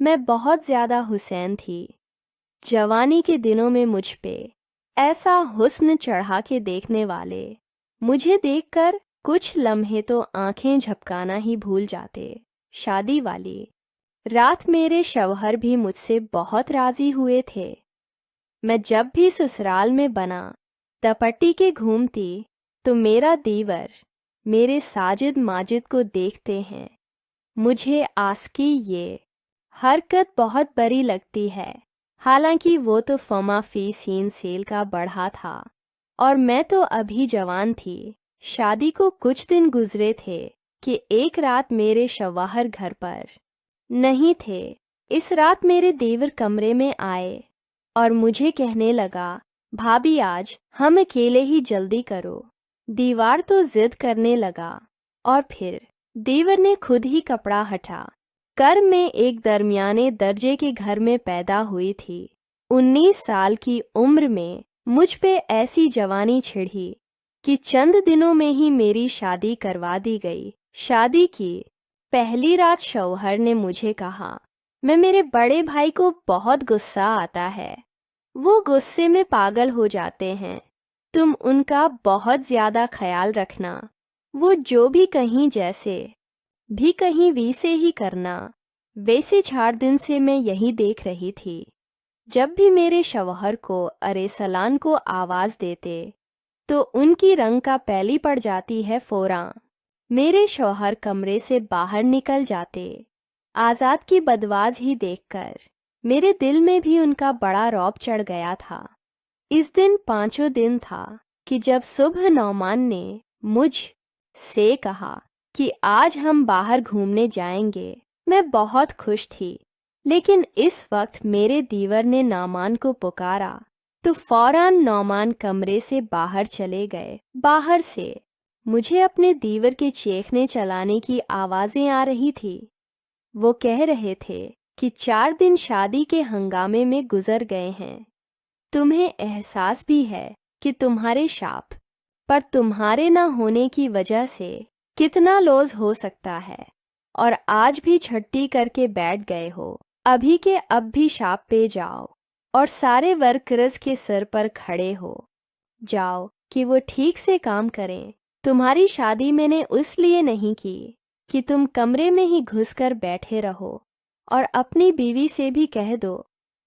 मैं बहुत ज़्यादा हुसैन थी। जवानी के दिनों में मुझ पे ऐसा हुस्न चढ़ा के देखने वाले मुझे देखकर कुछ लम्हे तो आंखें झपकाना ही भूल जाते। शादी वाली रात मेरे शौहर भी मुझसे बहुत राज़ी हुए थे। मैं जब भी ससुराल में बना दपट्टी के घूमती तो मेरा दीवर मेरे साजिद माजिद को देखते हैं। मुझे आस्की ये हरकत बहुत बड़ी लगती है। हालांकि वो तो फमा फी सीन सेल का बढ़ा था और मैं तो अभी जवान थी। शादी को कुछ दिन गुजरे थे कि एक रात मेरे शौहर घर पर नहीं थे। इस रात मेरे देवर कमरे में आए और मुझे कहने लगा, भाभी आज हम अकेले ही जल्दी करो। दीवार तो जिद करने लगा और फिर देवर ने खुद ही कपड़ा हटा कर। मैं एक दरमियाने दर्जे के घर में पैदा हुई थी। 19 साल की उम्र में मुझ पे ऐसी जवानी छिड़ी कि चंद दिनों में ही मेरी शादी करवा दी गई। शादी की पहली रात शौहर ने मुझे कहा, मेरे बड़े भाई को बहुत गुस्सा आता है, वो गुस्से में पागल हो जाते हैं। तुम उनका बहुत ज़्यादा ख्याल रखना। वो जो भी कहीं जैसे भी कहीं वैसे ही करना। वैसे 4 दिन से मैं यही देख रही थी। जब भी मेरे शौहर को अरे सलान को आवाज़ देते तो उनकी रंग का पैली पड़ जाती है फौरां। मेरे शौहर कमरे से बाहर निकल जाते। आज़ाद की बदवाज ही देखकर मेरे दिल में भी उनका बड़ा रौब चढ़ गया था। इस दिन 5वां दिन था कि जब सुबह नौमान ने मुझ से कहा कि आज हम बाहर घूमने जाएंगे। मैं बहुत खुश थी, लेकिन इस वक्त मेरे दीवर ने नौमान को पुकारा तो फौरन नौमान कमरे से बाहर चले गए। बाहर से मुझे अपने दीवर के चीखने चलाने की आवाज़ें आ रही थी। वो कह रहे थे कि 4 दिन शादी के हंगामे में गुजर गए हैं। तुम्हें एहसास भी है कि तुम्हारे शाप पर तुम्हारे न होने की वजह से कितना लॉस हो सकता है, और आज भी छट्टी करके बैठ गए हो। अभी के अब भी शाप पे जाओ और सारे वर्कर्स के सिर पर खड़े हो जाओ कि वो ठीक से काम करें। तुम्हारी शादी मैंने इसलिए नहीं की कि तुम कमरे में ही घुसकर बैठे रहो, और अपनी बीवी से भी कह दो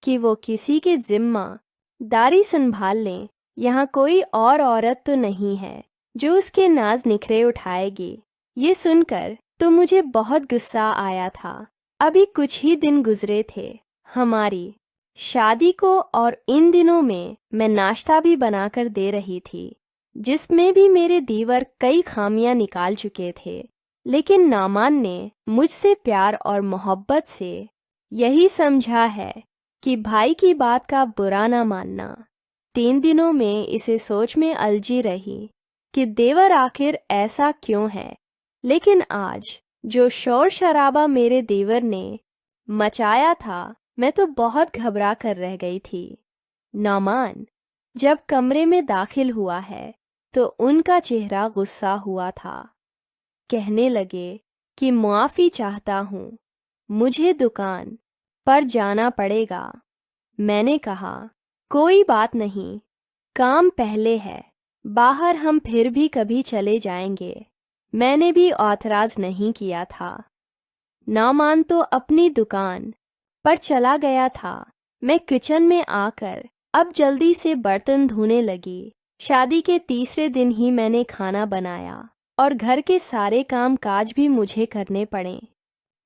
कि वो किसी के जिम्मा दारी संभाल लें। यहाँ कोई और औरत तो नहीं है जो उसके नाज निखरे उठाएगी। ये सुनकर तो मुझे बहुत गुस्सा आया था। अभी कुछ ही दिन गुजरे थे हमारी शादी को, और इन दिनों में मैं नाश्ता भी बनाकर दे रही थी, जिसमें भी मेरे दीवर कई खामियां निकाल चुके थे। लेकिन नामान ने मुझसे प्यार और मोहब्बत से यही समझा है कि भाई की बात का बुरा ना मानना। 3 दिनों में इसे सोच में अलझी रही कि देवर आखिर ऐसा क्यों है। लेकिन आज जो शोर शराबा मेरे देवर ने मचाया था, मैं तो बहुत घबरा कर रह गई थी। नौमान जब कमरे में दाखिल हुआ है तो उनका चेहरा गुस्सा हुआ था। कहने लगे कि मुआफ़ी चाहता हूँ, मुझे दुकान पर जाना पड़ेगा। मैंने कहा कोई बात नहीं, काम पहले है, बाहर हम फिर भी कभी चले जाएंगे। मैंने भी ऑथराइज नहीं किया था। नौमान तो अपनी दुकान पर चला गया था। मैं किचन में आकर अब जल्दी से बर्तन धोने लगी। शादी के तीसरे दिन ही मैंने खाना बनाया और घर के सारे काम काज भी मुझे करने पड़े।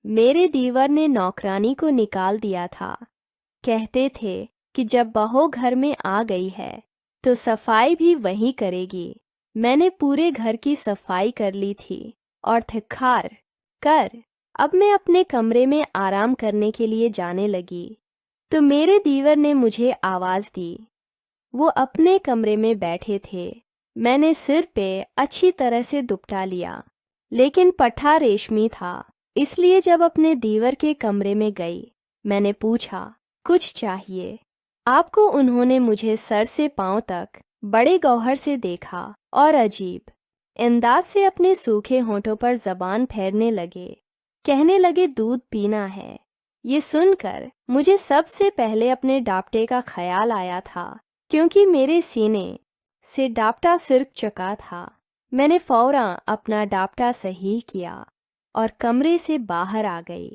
मेरे दीवर ने नौकरानी को निकाल दिया था। कहते थे कि जब बहू घर में आ गई है तो सफाई भी वही करेगी। मैंने पूरे घर की सफाई कर ली थी और थिखार कर अब मैं अपने कमरे में आराम करने के लिए जाने लगी तो मेरे दीवर ने मुझे आवाज़ दी। वो अपने कमरे में बैठे थे। मैंने सिर पे अच्छी तरह से दुपटा लिया, लेकिन पट्टा रेशमी था, इसलिए जब अपने दीवर के कमरे में गई मैंने पूछा कुछ चाहिए आपको। उन्होंने मुझे सर से पांव तक बड़े गौहर से देखा और अजीब अंदाज से अपने सूखे होंठों पर जबान फेरने लगे। कहने लगे दूध पीना है। ये सुनकर मुझे सबसे पहले अपने डापटे का ख्याल आया था, क्योंकि मेरे सीने से डापटा सिरक चुका था। मैंने फौरन अपना डापटा सही किया और कमरे से बाहर आ गई।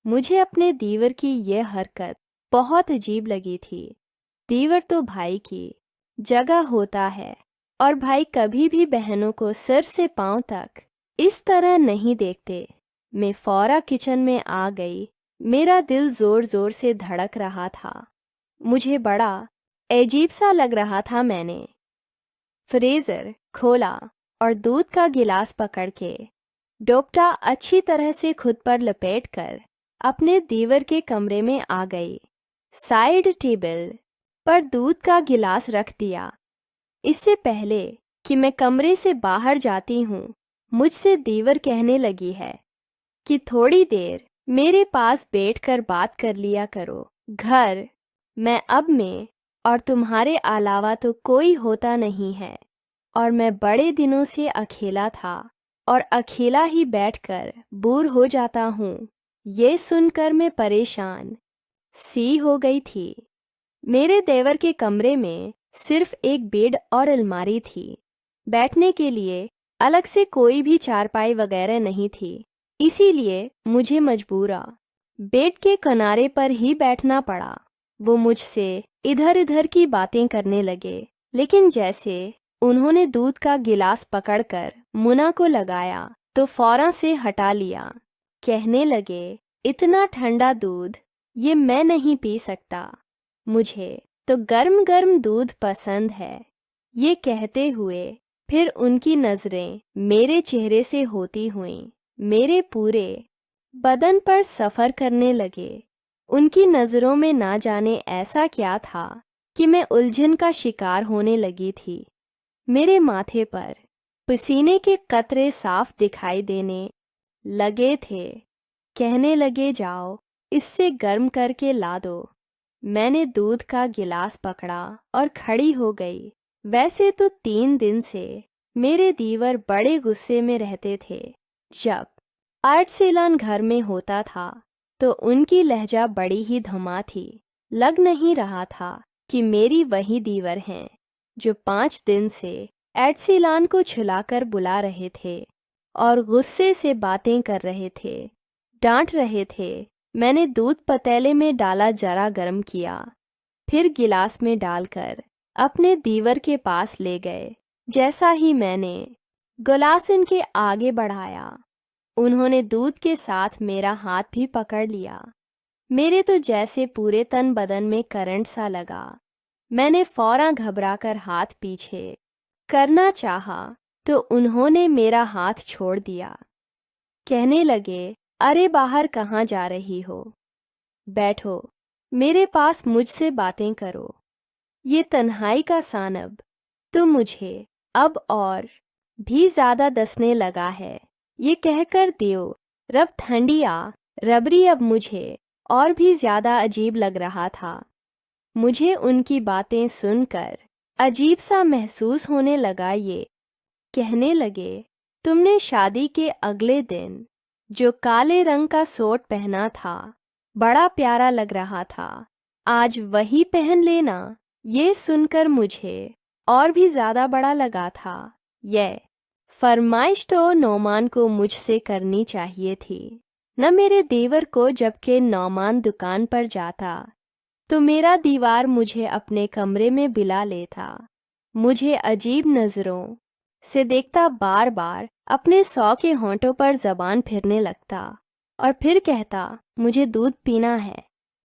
मुझे अपने दीवर की यह हरकत बहुत अजीब लगी थी। दीवर तो भाई की जगह होता है और भाई कभी भी बहनों को सिर से पांव तक इस तरह नहीं देखते। मैं फौरा किचन में आ गई। मेरा दिल जोर जोर से धड़क रहा था। मुझे बड़ा अजीब सा लग रहा था। मैंने फ्रीजर खोला और दूध का गिलास पकड़ के डोपटा अच्छी तरह से खुद पर लपेटकर अपने दीवर के कमरे में आ गई। साइड टेबल पर दूध का गिलास रख दिया। इससे पहले कि मैं कमरे से बाहर जाती हूँ, मुझसे दीवर कहने लगी है कि थोड़ी देर मेरे पास बैठकर बात कर लिया करो। घर में अब मैं और तुम्हारे अलावा तो कोई होता नहीं है और मैं बड़े दिनों से अकेला था और अकेला ही बैठकर बोर हो जाता हूँ। ये सुनकर मैं परेशान सी हो गई थी। मेरे देवर के कमरे में सिर्फ एक बेड और अलमारी थी। बैठने के लिए अलग से कोई भी चारपाई वगैरह नहीं थी, इसीलिए मुझे मजबूरा बेड के किनारे पर ही बैठना पड़ा। वो मुझसे इधर उधर की बातें करने लगे, लेकिन जैसे उन्होंने दूध का गिलास पकड़कर मुना को लगाया तो फौरन से हटा लिया। कहने लगे, इतना ठंडा दूध ये मैं नहीं पी सकता, मुझे तो गर्म गर्म दूध पसंद है। ये कहते हुए फिर उनकी नज़रें मेरे चेहरे से होती हुईं मेरे पूरे बदन पर सफ़र करने लगे। उनकी नज़रों में ना जाने ऐसा क्या था कि मैं उलझन का शिकार होने लगी थी। मेरे माथे पर पसीने के कतरे साफ दिखाई देने लगे थे। कहने लगे, जाओ इससे गर्म करके ला दो। मैंने दूध का गिलास पकड़ा और खड़ी हो गई। वैसे तो 3 दिन से मेरे दीवर बड़े गुस्से में रहते थे। जब आर्टसेलान घर में होता था तो उनकी लहजा बड़ी ही धमा थी। लग नहीं रहा था कि मेरी वही दीवर हैं जो 5 दिन से एडसिलान को छुलाकर बुला रहे थे और गुस्से से बातें कर रहे थे, डांट रहे थे। मैंने दूध पतीले में डाला, जरा गर्म किया, फिर गिलास में डालकर अपने दीवर के पास ले गए। जैसा ही मैंने गिलास इनके आगे बढ़ाया, उन्होंने दूध के साथ मेरा हाथ भी पकड़ लिया। मेरे तो जैसे पूरे तन बदन में करंट सा लगा। मैंने फौरन घबराकर हाथ पीछे करना चाहा तो उन्होंने मेरा हाथ छोड़ दिया। कहने लगे, अरे बाहर कहाँ जा रही हो? बैठो, मेरे पास मुझसे बातें करो। ये तन्हाई का सानब तो मुझे अब और भी ज़्यादा दसने लगा है। ये कहकर देव रब ठंडिया रबरी अब मुझे और भी ज़्यादा अजीब लग रहा था। मुझे उनकी बातें सुनकर अजीब सा महसूस होने लगा। ये कहने लगे, तुमने शादी के अगले दिन जो काले रंग का सूट पहना था बड़ा प्यारा लग रहा था, आज वही पहन लेना। ये सुनकर मुझे और भी ज़्यादा बड़ा लगा था। यह फरमाइश तो नौमान को मुझसे करनी चाहिए थी, न मेरे देवर को। जबकि नौमान दुकान पर जाता तो मेरा दीवार मुझे अपने कमरे में बुला लेता, मुझे अजीब नज़रों से देखता, बार बार अपने 100 के होंठों पर ज़बान फिरने लगता और फिर कहता, मुझे दूध पीना है।